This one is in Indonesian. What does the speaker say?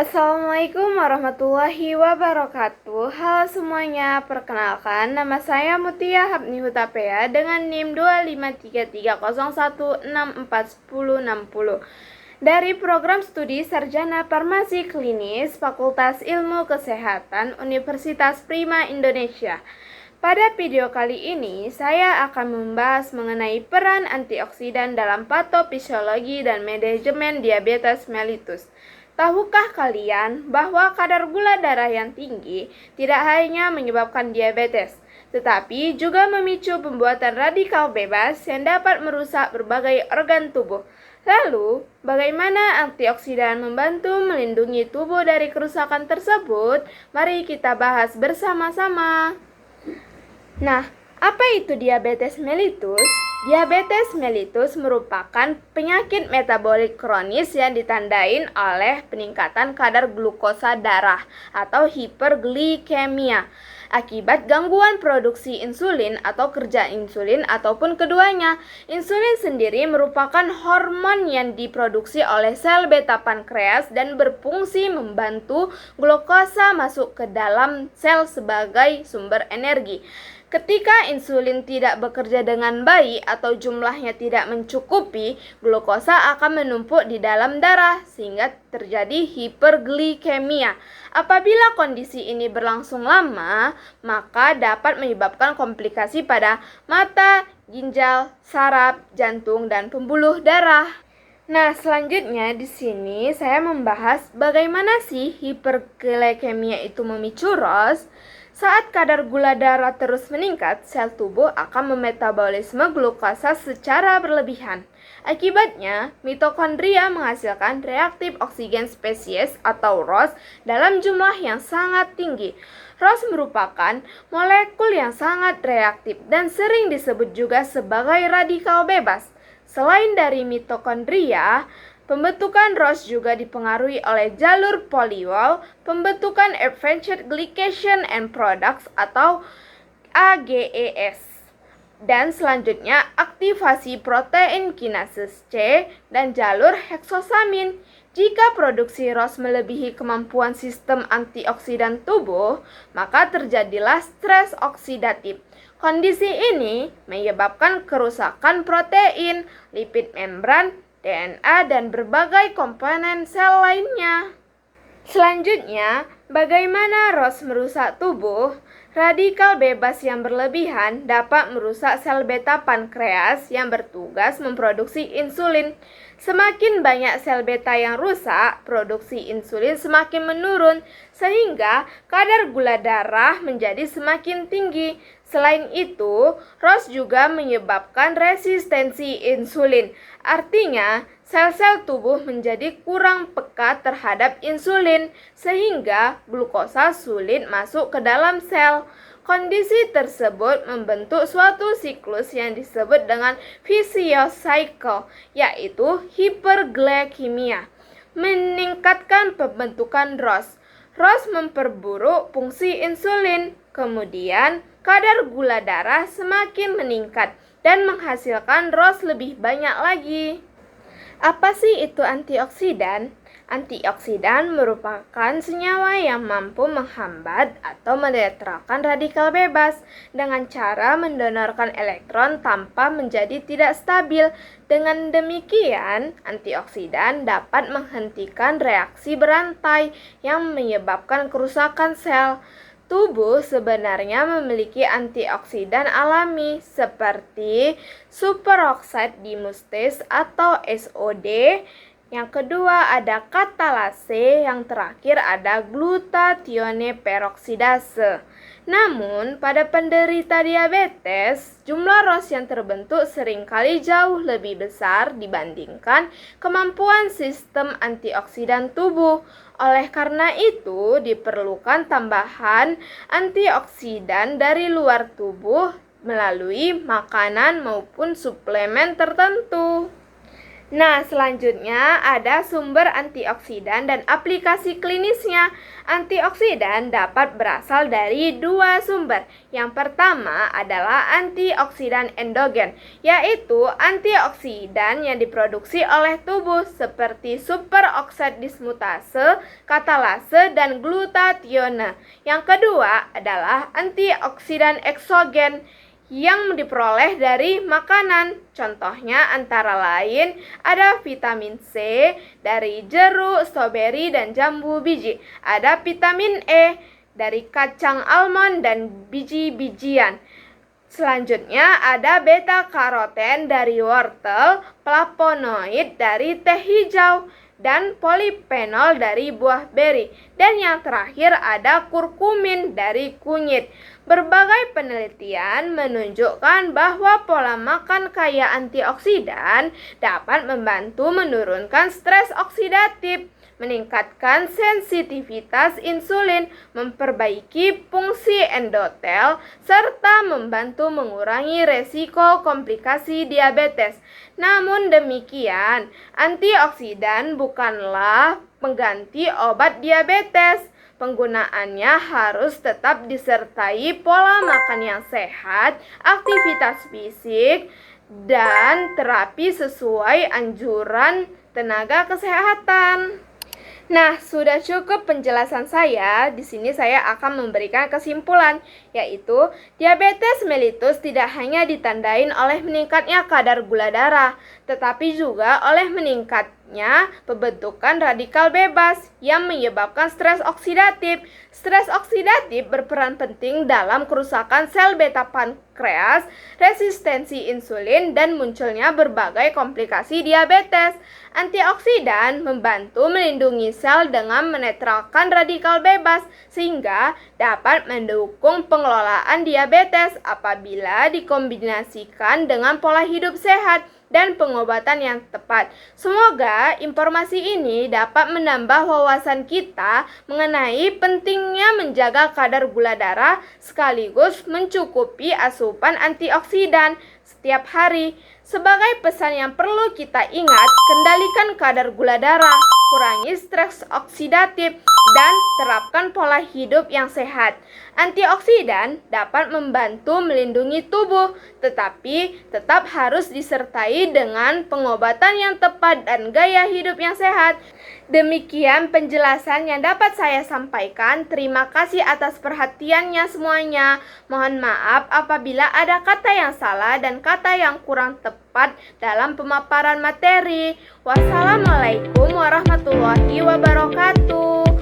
Assalamualaikum warahmatullahi wabarakatuh. Halo semuanya, perkenalkan nama saya Mutia Hapni Hutapea dengan NIM 2533016410060 dari Program Studi Sarjana Farmasi Klinis Fakultas Ilmu Kesehatan Universitas Prima Indonesia. Pada video kali ini, saya akan membahas mengenai peran antioksidan dalam patofisiologi dan manajemen diabetes mellitus. Tahukah kalian bahwa kadar gula darah yang tinggi tidak hanya menyebabkan diabetes, tetapi juga memicu pembuatan radikal bebas yang dapat merusak berbagai organ tubuh. Lalu, bagaimana antioksidan membantu melindungi tubuh dari kerusakan tersebut? Mari kita bahas bersama-sama. Nah, apa itu diabetes mellitus? Diabetes mellitus merupakan penyakit metabolik kronis yang ditandain oleh peningkatan kadar glukosa darah atau hiperglikemia akibat gangguan produksi insulin atau kerja insulin ataupun keduanya. Insulin sendiri merupakan hormon yang diproduksi oleh sel beta pankreas dan berfungsi membantu glukosa masuk ke dalam sel sebagai sumber energi. Ketika insulin tidak bekerja dengan baik atau jumlahnya tidak mencukupi, glukosa akan menumpuk di dalam darah sehingga terjadi hiperglikemia. Apabila kondisi ini berlangsung lama, maka dapat menyebabkan komplikasi pada mata, ginjal, saraf, jantung, dan pembuluh darah. Nah, selanjutnya di sini saya membahas bagaimana sih hiperglikemia itu memicu ROS. Saat kadar gula darah terus meningkat, sel tubuh akan memetabolisme glukosa secara berlebihan. Akibatnya, mitokondria menghasilkan reaktif oksigen spesies atau ROS dalam jumlah yang sangat tinggi. ROS merupakan molekul yang sangat reaktif dan sering disebut juga sebagai radikal bebas. Selain dari mitokondria, pembentukan ROS juga dipengaruhi oleh jalur poliol, pembentukan Advanced Glycation End Products atau AGES. Dan selanjutnya aktivasi protein kinase C dan jalur heksosamin. Jika produksi ROS melebihi kemampuan sistem antioksidan tubuh, maka terjadilah stres oksidatif. Kondisi ini menyebabkan kerusakan protein, lipid membran, DNA, dan berbagai komponen sel lainnya. Selanjutnya, bagaimana ROS merusak tubuh? Radikal bebas yang berlebihan dapat merusak sel beta pankreas yang bertugas memproduksi insulin. Semakin banyak sel beta yang rusak, produksi insulin semakin menurun, sehingga kadar gula darah menjadi semakin tinggi. Selain itu, ROS juga menyebabkan resistensi insulin. Artinya, sel-sel tubuh menjadi kurang peka terhadap insulin, sehingga glukosa sulit masuk ke dalam sel. Kondisi tersebut membentuk suatu siklus yang disebut dengan vicious cycle, yaitu hiperglikemia, meningkatkan pembentukan ROS. ROS memperburuk fungsi insulin, kemudian kadar gula darah semakin meningkat dan menghasilkan ROS lebih banyak lagi. Apa sih itu antioksidan? Antioksidan merupakan senyawa yang mampu menghambat atau menetralkan radikal bebas dengan cara mendonorkan elektron tanpa menjadi tidak stabil. Dengan demikian, antioksidan dapat menghentikan reaksi berantai yang menyebabkan kerusakan sel. Tubuh sebenarnya memiliki antioksidan alami seperti superoxide dimustase atau SOD. Yang kedua ada katalase, yang terakhir ada glutatione peroksidase. Namun, pada penderita diabetes, jumlah ROS yang terbentuk seringkali jauh lebih besar dibandingkan kemampuan sistem antioksidan tubuh. Oleh karena itu, diperlukan tambahan antioksidan dari luar tubuh melalui makanan maupun suplemen tertentu. Nah, selanjutnya ada sumber antioksidan dan aplikasi klinisnya. Antioksidan dapat berasal dari dua sumber. Yang pertama adalah antioksidan endogen, yaitu antioksidan yang diproduksi oleh tubuh seperti superoksid dismutase, katalase, dan glutatione. Yang kedua adalah antioksidan eksogen yang diperoleh dari makanan. Contohnya antara lain ada vitamin C dari jeruk, stroberi, dan jambu biji. Ada vitamin E dari kacang almond dan biji-bijian. Selanjutnya ada beta karoten dari wortel, flavonoid dari teh hijau, dan polifenol dari buah beri. Dan yang terakhir ada kurkumin dari kunyit. Berbagai penelitian menunjukkan bahwa pola makan kaya antioksidan dapat membantu menurunkan stres oksidatif, meningkatkan sensitivitas insulin, memperbaiki fungsi endotel, serta membantu mengurangi resiko komplikasi diabetes. Namun demikian, antioksidan bukanlah pengganti obat diabetes. Penggunaannya harus tetap disertai pola makan yang sehat, aktivitas fisik, dan terapi sesuai anjuran tenaga kesehatan. Nah, sudah cukup penjelasan saya. Di sini saya akan memberikan kesimpulan, yaitu diabetes mellitus tidak hanya ditandain oleh meningkatnya kadar gula darah, tetapi juga oleh meningkatnya pembentukan radikal bebas yang menyebabkan stres oksidatif. Stres oksidatif berperan penting dalam kerusakan sel beta pankreas, resistensi insulin, dan munculnya berbagai komplikasi diabetes. Antioksidan membantu melindungi sel dengan menetralkan radikal bebas sehingga dapat mendukung pengelolaan diabetes apabila dikombinasikan dengan pola hidup sehat dan pengobatan yang tepat. Semoga informasi ini dapat menambah wawasan kita mengenai pentingnya menjaga kadar gula darah sekaligus mencukupi asupan antioksidan setiap hari. Sebagai pesan yang perlu kita ingat, kendalikan kadar gula darah, kurangi stres oksidatif, dan terapkan pola hidup yang sehat. Antioksidan dapat membantu melindungi tubuh, tetapi tetap harus disertai dengan pengobatan yang tepat dan gaya hidup yang sehat. Demikian penjelasan yang dapat saya sampaikan. Terima kasih atas perhatiannya semuanya. Mohon maaf apabila ada kata yang salah dan kata yang kurang tepat dalam pemaparan materi. Wassalamualaikum warahmatullahi wabarakatuh.